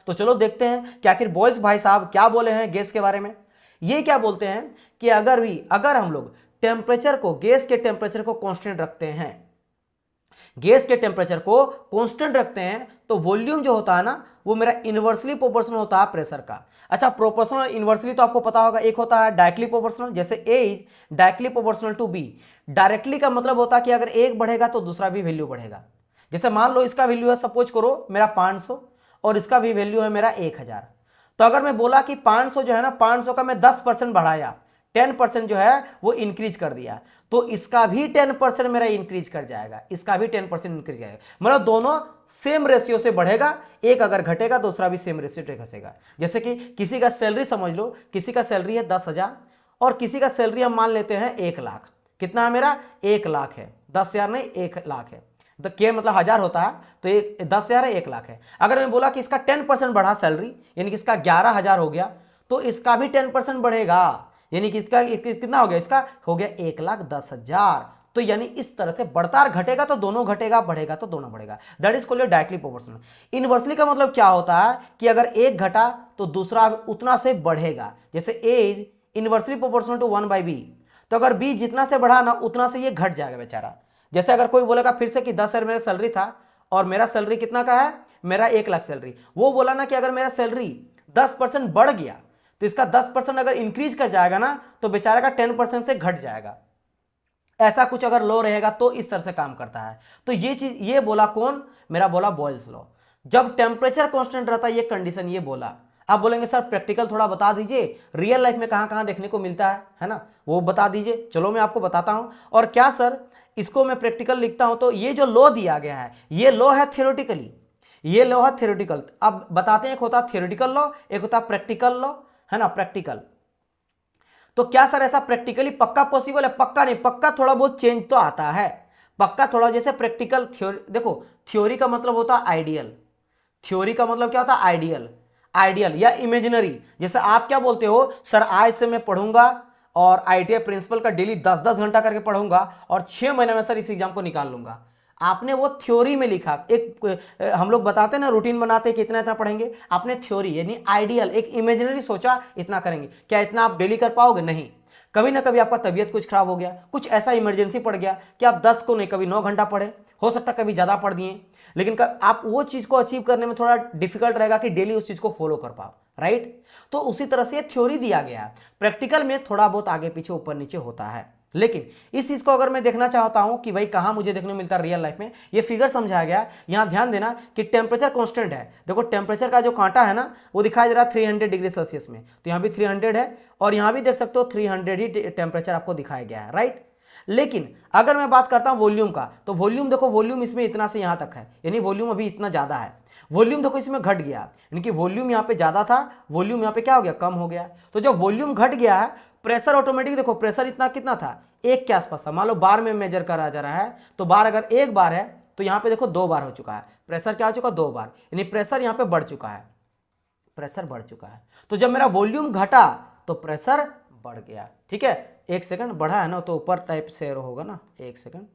तो चलो देखते हैं कि आखिर बॉयज भाई साहब क्या बोले हैं गैस के बारे में। ये क्या बोलते हैं कि अगर हम लोग टेम्परेचर को, गैस के टेम्परेचर को कांस्टेंट रखते हैं, गैस के टेम्परेचर को कांस्टेंट रखते हैं, तो वॉल्यूम जो होता है ना वो मेरा इनवर्सली प्रोपोर्शनल होता है प्रेशर का। अच्छा, प्रोपोर्शनल इनवर्सली तो आपको पता होगा, एक होता है डायरेक्टली प्रोपोर्शनल, जैसे A is directly proportional to B. Directly का मतलब होता है कि अगर एक बढ़ेगा तो दूसरा भी वैल्यू बढ़ेगा। जैसे मान लो इसका वैल्यू है, सपोज करो मेरा 500 और इसका भी वैल्यू है मेरा 1000। तो अगर मैं बोला कि 500 जो है ना, 500 का मैं 10% बढ़ाया, 10% जो है वो इंक्रीज कर दिया, तो इसका भी 10% मेरा इंक्रीज कर जाएगा, इसका भी 10% इंक्रीज जाएगा। मतलब दोनों सेम रेशियो से बढ़ेगा, एक अगर घटेगा दूसरा भी सेम रेशियो से घटेगा। जैसे कि किसी का सैलरी समझ लो, किसी का सैलरी है 10,000 और किसी का सैलरी हम मान लेते हैं 1,00,000। कितना है मेरा? 1,00,000 है, 10,000 नहीं 1,00,000 है। तो के मतलब 1000 होता है, तो 10,000 है 1,00,000 है। अगर मैं बोला कि इसका 10% बढ़ा सैलरी, यानी कि इसका 11,000 हो गया, तो इसका भी 10% बढ़ेगा, यानी कि इसका कितना हो गया? इसका हो गया 1,10,000। तो यानी इस तरह से बढ़ता और घटेगा तो दोनों घटेगा, बढ़ेगा तो दोनों बढ़ेगा। That is called directly proportional. Inversely का मतलब क्या होता है कि अगर एक घटा तो दूसरा उतना से बढ़ेगा। जैसे A is inversely proportional to 1/b, तो अगर b जितना से बढ़ा ना उतना से ये घट जाएगा बेचारा। जैसे अगर कोई बोलेगा फिर से कि 10,000 मेरा सैलरी था और मेरा सैलरी कितना का है? मेरा 1,00,000 सैलरी। वो बोला ना कि अगर मेरा सैलरी 10% बढ़ गया तो इसका 10% अगर इंक्रीज कर जाएगा ना तो बेचारे का 10% से घट जाएगा। ऐसा कुछ अगर लॉ रहेगा तो इस तरह से काम करता है। तो ये चीज ये बोला कौन? मेरा बोला बॉयल्स लॉ। जब टेम्परेचर कांस्टेंट रहता है ये कंडीशन ये बोला। आप बोलेंगे सर प्रैक्टिकल थोड़ा बता दीजिए, रियल लाइफ में कहां कहां देखने को मिलता है ना, वो बता दीजिए। चलो मैं आपको बताता हूं। और क्या सर इसको मैं प्रैक्टिकल लिखता हूं तो ये जो लॉ दिया गया है ये लॉ है थियोरेटिकली, ये लॉ है थियोरेटिकल। अब बताते हैं, एक होता है थियोरेटिकल लॉ, एक होता है प्रैक्टिकल लॉ, है ना, प्रैक्टिकल। तो क्या सर ऐसा प्रैक्टिकली पक्का पॉसिबल है? पक्का नहीं, पक्का थोड़ा बहुत चेंज तो आता है, पक्का थोड़ा। जैसे प्रैक्टिकल थ्योरी, देखो थ्योरी का मतलब होता है आइडियल, थ्योरी का मतलब क्या होता है? आइडियल, आइडियल या इमेजिनरी। जैसे आप क्या बोलते हो, सर आज से मैं पढ़ूंगा और आईटीआई प्रिंसिपल का डेली 10-10 घंटा करके पढ़ूंगा और 6 महीने में सर इस एग्जाम को निकाल लूंगा। आपने वो थ्योरी में लिखा। एक हम लोग बताते हैं ना, रूटीन बनाते हैं कि इतना इतना पढ़ेंगे, आपने थ्योरी यानी आइडियल एक इमेजिनरी सोचा इतना करेंगे। क्या इतना आप डेली कर पाओगे? नहीं। कभी ना कभी आपका तबीयत कुछ खराब हो गया, कुछ ऐसा इमरजेंसी पड़ गया कि आप 10 को नहीं कभी 9 घंटा पढ़े, हो सकता है कभी ज्यादा पढ़ दिए, लेकिन आप वो चीज को अचीव करने में थोड़ा डिफिकल्ट रहेगा कि डेली उस चीज को फॉलो कर पाओ, राइट। तो उसी तरह से थ्योरी दिया गया है, प्रैक्टिकल में थोड़ा बहुत आगे पीछे ऊपर नीचे होता है। लेकिन इस चीज को अगर मैं देखना चाहता हूं कि भाई कहां मुझे देखने को मिलता है रियल लाइफ में, ये फिगर समझाया गया। यहां ध्यान देना कि टेम्परेचर कांस्टेंट है। देखो टेम्परेचर का जो कांटा है ना वो दिखाई दे रहा है 300 डिग्री सेल्सियस में, तो यहां भी 300 है और यहां भी देख सकते हो 300 ही टेम्परेचर आपको दिखाया गया है, राइट। लेकिन अगर मैं बात करता हूं वॉल्यूम का, तो वॉल्यूम देखो, वॉल्यूम इसमें इतना से यहां तक है, यानी वॉल्यूम अभी इतना ज्यादा है। वॉल्यूम देखो इसमें घट गया, यानी कि वॉल्यूम यहां पे ज्यादा था, वॉल्यूम यहां पे क्या हो गया? कम हो गया। तो जब वॉल्यूम घट गया है, प्रेशर ऑटोमेटिक, देखो प्रेशर इतना कितना था? 1 के आसपास था। मान लो बार में मेजर करा जा रहा है, तो बार अगर 1 बार है तो यहां पे देखो 2 बार हो चुका है। प्रेशर क्या हो चुका? 2 बार, यानी प्रेशर यहां पे बढ़ चुका है, प्रेशर बढ़ चुका है। तो जब मेरा वॉल्यूम घटा तो प्रेशर बढ़ गया, ठीक है। 1 सेकंड बढ़ा है ना, तो ऊपर टाइप से एरो होगा ना, 1 सेकंड,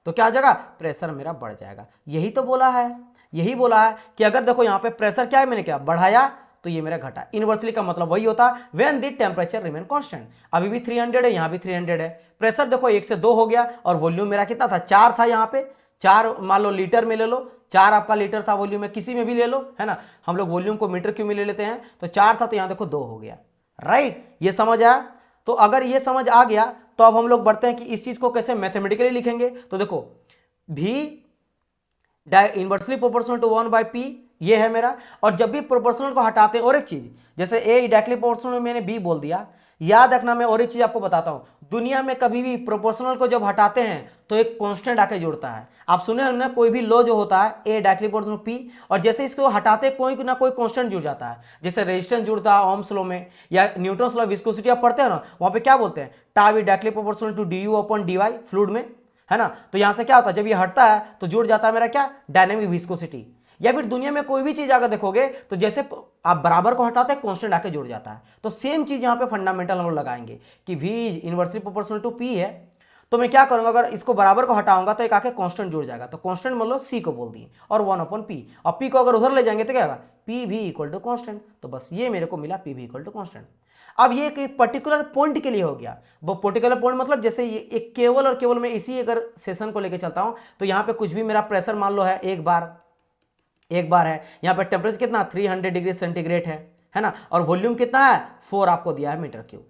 तो क्या हो जाएगा? प्रेशर मेरा बढ़ जाएगा। यही तो बोला है, यही बोला है कि अगर देखो यहां पे प्रेशर क्या है, मैंने क्या बढ़ाया तो ये मेरा घटा। इनवर्सली का मतलब वही होता है when the temperature remain constant. अभी भी 300 है, यहां भी 300 है। प्रेशर देखो 1 से 2 हो गया और वॉल्यूम मेरा कितना था? 4 था। यहां पे 4 मान लो लीटर में ले लो, 4 आपका लीटर था वॉल्यूम में, किसी में भी ले लो, है ना। हम लोग वॉल्यूम को मीटर क्यूब में ले लेते हैं, तो 4 था तो यहां देखो 2 हो गया, राइट। ये समझ आया? तो अगर ये समझ आ गया तो अब हम लोग बढ़ते हैं कि इस चीज को कैसे मैथमेटिकली लिखेंगे। तो देखो भी इनवर्सली प्रोपोर्शनल टू 1/p ये है मेरा। और जब भी प्रोपोर्शनल को हटाते हैं, और एक चीज, जैसे ए डायरेक्टली प्रोपोर्शनल में मैंने बी बोल दिया, याद रखना। मैं और एक चीज आपको बताता हूं, दुनिया में कभी भी प्रोपोर्शनल को जब हटाते हैं तो एक कांस्टेंट आके जुड़ता है। आप सुने हो ना, कोई भी लॉ जो होता है ए डायरेक्टली प्रोपोर्शनल पी, और जैसे इसको हटाते कोई ना कोई कांस्टेंट जुड़ जाता है। जैसे रेजिस्टेंस जुड़ता है ओम्स लॉ में, या न्यूटन्स लॉ विस्कोसिटी आप पढ़ते हैं ना, वहां पे क्या बोलते हैं? Tau directly proportional to D U upon D Y fluid में, है ना। तो यहां से क्या होता है, जब ये हटता है तो जुड़ जाता है मेरा क्या? Dynamic viscosity. या फिर दुनिया में कोई भी चीज अगर देखोगे तो जैसे आप बराबर को हटाते हैं कांस्टेंट आके जुड़ जाता है। तो सेम चीज यहां पे फंडामेंटल हम लोग लगाएंगे कि v is inversely proportional to p है। तो मैं क्या करूंगा, अगर इसको बराबर को हटाऊंगा तो एक आके कांस्टेंट जुड़ जाएगा, तो कांस्टेंट मतलब सी को बोल दिए और 1/p, और p को अगर उधर ले जाएंगे तो क्या होगा, पी भी इक्वल टू कॉन्स्टेंट। तो बस ये मेरे को मिला पी भी इक्वल टू कॉन्स्टेंट। अब ये एक पर्टिकुलर पॉइंट के लिए हो गया, वो पर्टिकुलर पॉइंट मतलब जैसे ये एक केवल और केवल मैं इसी अगर सेशन को लेकर चलता हूं तो यहां पे कुछ भी मेरा प्रेशर मान लो है एक बार है, यहाँ पर टेम्परेचर कितना 300 डिग्री सेंटीग्रेड है ना, और वॉल्यूम कितना है 4 आपको दिया है मीटर क्यूब,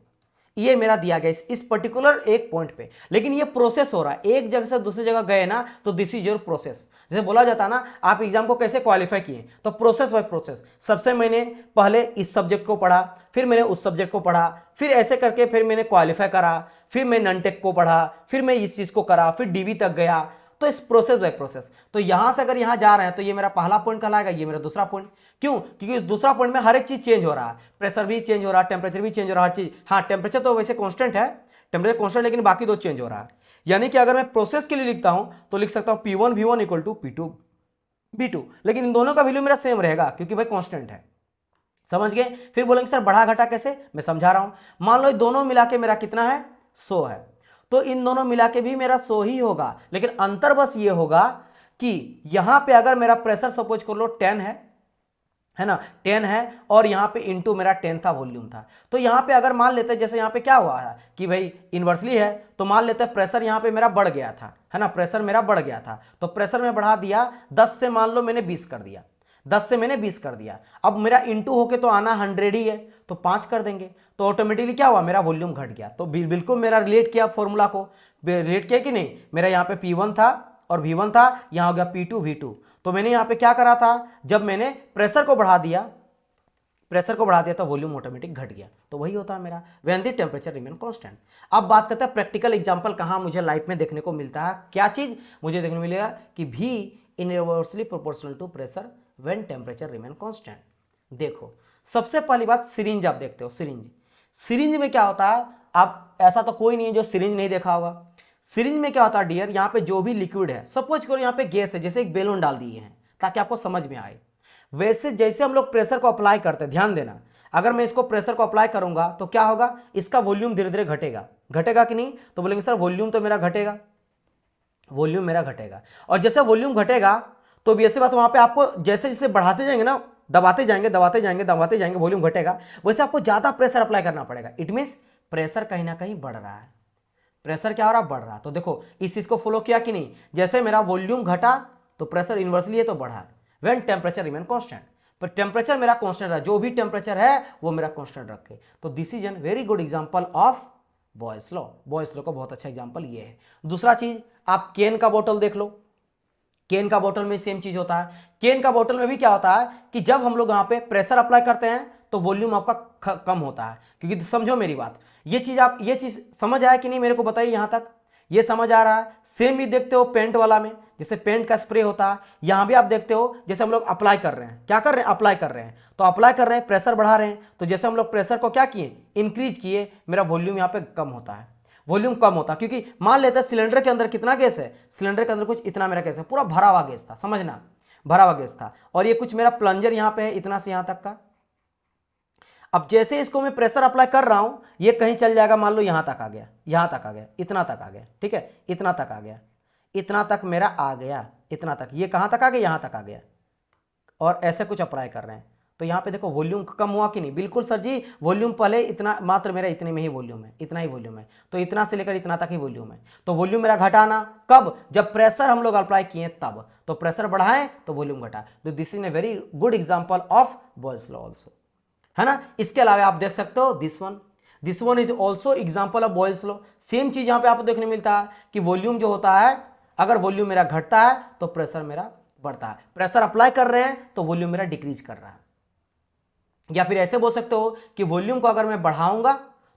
ये मेरा दिया गया इस पर्टिकुलर एक पॉइंट पे। लेकिन ये प्रोसेस हो रहा है, एक जगह से दूसरी जगह गए ना तो दिस इज योर प्रोसेस। जैसे बोला जाता है ना आप एग्जाम को कैसे क्वालिफाई किए, तो प्रोसेस बाय प्रोसेस, सबसे मैंने पहले इस सब्जेक्ट को पढ़ा, फिर मैंने उस सब्जेक्ट को पढ़ा, फिर ऐसे करके फिर मैंने क्वालिफाई करा, फिर मैं नॉन-टेक को पढ़ा, फिर मैं इस चीज को करा, फिर डीवी तक गया, तो इस प्रोसेस बाय प्रोसेस। तो यहां से अगर यहां जा रहे हैं तो ये मेरा पहला पॉइंट कहलाएगा, ये मेरा दूसरा पॉइंट। क्यों? क्योंकि इस दूसरा पॉइंट में हर एक चीज चेंज हो रहा है, प्रेशर भी चेंज हो रहा है, टेम्परेचर भी चेंज हो रहा है, हर चीज। हाँ टेम्परेचर तो वैसे कांस्टेंट है, टेम्परेचर कांस्टेंट, लेकिन बाकी दो चेंज हो रहा है। यानी कि अगर मैं प्रोसेस के लिए लिखता हूं तो लिख सकता हूं P1 V1 equal to P2 B2, लेकिन इन दोनों का वैल्यू मेरा सेम रहेगा क्योंकि भाई कांस्टेंट है। समझ गए? फिर बोलेंगे सर बढ़ा घटा कैसे, मैं समझा रहा हूं। मान लो दोनों मिला के मेरा कितना है 100 है, तो इन दोनों मिला के भी मेरा 100 ही होगा, लेकिन अंतर बस ये होगा कि यहां पे अगर मेरा प्रेशर सपोज कर लो 10 है ना, 10 है, और यहां पे इंटू मेरा 10 था वॉल्यूम था, तो यहां पे अगर मान लेते जैसे यहां पे क्या हुआ है कि भाई इन्वर्सली है, तो मान लेते प्रेशर यहां पे मेरा बढ़ गया था, है ना, प्रेशर मेरा बढ़ गया था, तो प्रेशर में बढ़ा दिया 10 से, मान लो मैंने 20 कर दिया, 10 से मैंने 20 कर दिया। अब मेरा इंटू होके तो आना 100 ही है, तो 5 कर देंगे, तो ऑटोमेटिकली क्या हुआ, मेरा वॉल्यूम घट गया। तो बिल्कुल मेरा रिलेट किया, फॉर्मूला को रिलेट किया कि नहीं। मेरा यहाँ पे P1 था और V1 था, यहाँ हो गया P2 V2। तो मैंने यहाँ पे क्या करा था, जब मैंने प्रेशर को बढ़ा दिया तो वॉल्यूम ऑटोमेटिक घट गया। तो वही होता है मेरा when the temperature remain constant. अब बात करते हैं प्रैक्टिकल एग्जांपल कहाँ मुझे लाइफ में देखने को मिलता है। क्या चीज मुझे देखने को मिलेगा कि V inversely proportional to pressure when temperature remain constant. देखो सबसे पहली बात सिरिंज, आप देखते हो सिरिंज में क्या होता है, आप ऐसा तो कोई नहीं है जो सिरिंज नहीं देखा होगा। सिरिंज में क्या होता है डियर, यहाँ पे जो भी लिक्विड है, सपोज करो यहाँ पे गैस है, जैसे एक बैलून डाल दिए हैं ताकि आपको समझ में आए, वैसे जैसे हम लोग प्रेशर को अप्लाई करते हैं, ध्यान देना, अगर मैं इसको प्रेशर को अप्लाई करूंगा तो क्या होगा, इसका वॉल्यूम धीरे धीरे घटेगा कि नहीं, तो बोलेंगे सर वॉल्यूम तो मेरा घटेगा, वॉल्यूम मेरा घटेगा। और जैसे वॉल्यूम घटेगा तो भी ऐसी बात, वहां पे आपको जैसे जैसे बढ़ाते जाएंगे ना, दबाते जाएंगे वॉल्यूम घटेगा, वैसे आपको ज्यादा प्रेशर अप्लाई करना पड़ेगा। इट मींस प्रेशर कहीं ना कहीं बढ़ रहा है, प्रेशर क्या हो रहा है, बढ़ रहा। तो देखो इस चीज को फॉलो किया कि नहीं, जैसे मेरा वॉल्यूम घटा तो प्रेशर इनवर्सली है तो बढ़ा, व्हेन टेम्परेचर रिमेन कांस्टेंट, पर टेम्परेचर मेरा कांस्टेंट रहा, जो भी टेम्परेचर है वो मेरा कांस्टेंट रखे। तो this is an very good example of boys law. Boys law का बहुत अच्छा एग्जांपल ये है। दूसरा चीज, आप केन का बोतल देख लो, केन का बोतल में सेम चीज होता है। केन का बोतल में भी क्या होता है कि जब हम लोग यहाँ पे प्रेशर अप्लाई करते हैं तो वॉल्यूम आपका कम होता है, क्योंकि समझो मेरी बात, ये चीज समझ आया कि नहीं, मेरे को बताइए यहां तक ये समझ आ रहा है। सेम भी देखते हो पेंट वाला में, जैसे पेंट का स्प्रे होता है, यहां भी आप देखते हो जैसे हम लोग अप्लाई कर रहे हैं, क्या कर रहे हैं, अप्लाई कर रहे हैं, तो अप्लाई कर रहे हैं, प्रेशर बढ़ा रहे हैं, तो जैसे हम लोग प्रेशर को क्या किए, इंक्रीज किए, मेरा वॉल्यूम यहाँ पे कम होता है, वॉल्यूम कम होता है, क्योंकि मान लेते हैं सिलेंडर के अंदर कितना गैस है, सिलेंडर के अंदर कुछ इतना मेरा गैस है, पूरा भरा हुआ गैस था, समझना भरा हुआ गैस था, और ये कुछ मेरा प्लंजर यहाँ पे है इतना से यहां तक का। अब जैसे इसको मैं प्रेशर अप्लाई कर रहा हूं, ये कहीं चल जाएगा, मान लो यहां तक आ गया, यहां तक आ गया, इतना तक आ गया, ठीक है, इतना तक आ गया, इतना तक मेरा आ गया, इतना तक, ये कहां तक आ गया, यहां तक आ गया, और ऐसे कुछ अप्लाई कर रहे हैं, तो यहां पे देखो वॉल्यूम कम हुआ कि नहीं, बिल्कुल सर जी, वॉल्यूम पहले इतना, मात्र मेरा इतने में ही वॉल्यूम है, इतना ही वॉल्यूम है, तो इतना से लेकर इतना तक ही वॉल्यूम है, तो वॉल्यूम मेरा घटाना कब, जब प्रेशर हम लोग अप्लाई किए तब, तो प्रेशर बढ़ाएं तो वॉल्यूम घटा। तो this is a very good example of boys law also, है ना। इसके अलावा आप देख सकते हो this one is also example of Boyle's law. Same चीज यहां पे आपको देखने मिलता है कि वॉल्यूम जो होता है, अगर वॉल्यूम मेरा घटता है तो प्रेशर मेरा बढ़ता है, प्रेशर अप्लाई कर रहे हैं तो वॉल्यूम मेरा डिक्रीज कर रहा है। या फिर ऐसे बोल सकते हो कि वॉल्यूम को अगर मैं बढ़ाऊंगा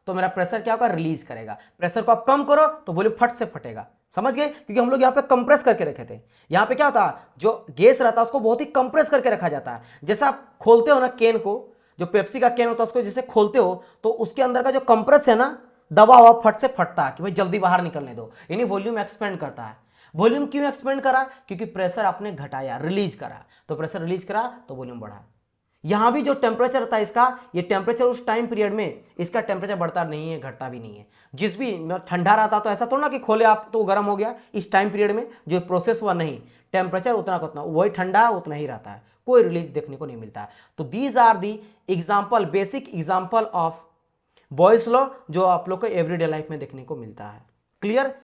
तो मेरा प्रेशर क्या होगा, रिलीज करेगा, प्रेशर को आप कम करो तो वॉल्यूम फट से फटेगा। समझ गए, क्योंकि हम लोग यहाँ पे कंप्रेस करके रखे थे, यहाँ पे क्या होता है, जो गैस रहता है उसको बहुत ही कंप्रेस करके रखा जाता है। जैसे आप खोलते हो ना केन को, जो पेप्सी का कैन होता है उसको जैसे खोलते हो तो उसके अंदर का जो कंप्रेस है ना, दबा हुआ फट से फटता है कि भाई जल्दी बाहर निकलने दो, यानी वॉल्यूम एक्सपेंड करता है। वॉल्यूम क्यों एक्सपेंड करा, क्योंकि प्रेशर आपने घटाया, रिलीज करा, तो प्रेशर रिलीज करा तो वॉल्यूम बढ़ा। यहां भी जो टेम्परेचर था इसका, ये टेम्परेचर उस टाइम पीरियड में इसका टेम्परेचर बढ़ता नहीं है, घटता भी नहीं है। जिस भी ठंडा रहता तो ऐसा थोड़ा ना कि खोले आप तो गर्म हो गया, इस टाइम पीरियड में जो प्रोसेस हुआ, नहीं, टेम्परेचर उतना का उतना वही ठंडा उतना ही रहता है, कोई रिलीज देखने को नहीं मिलता है। तो these are the example, basic example of Boyle's law जो आप लोग को एवरीडे लाइफ में देखने को मिलता है। क्लियर?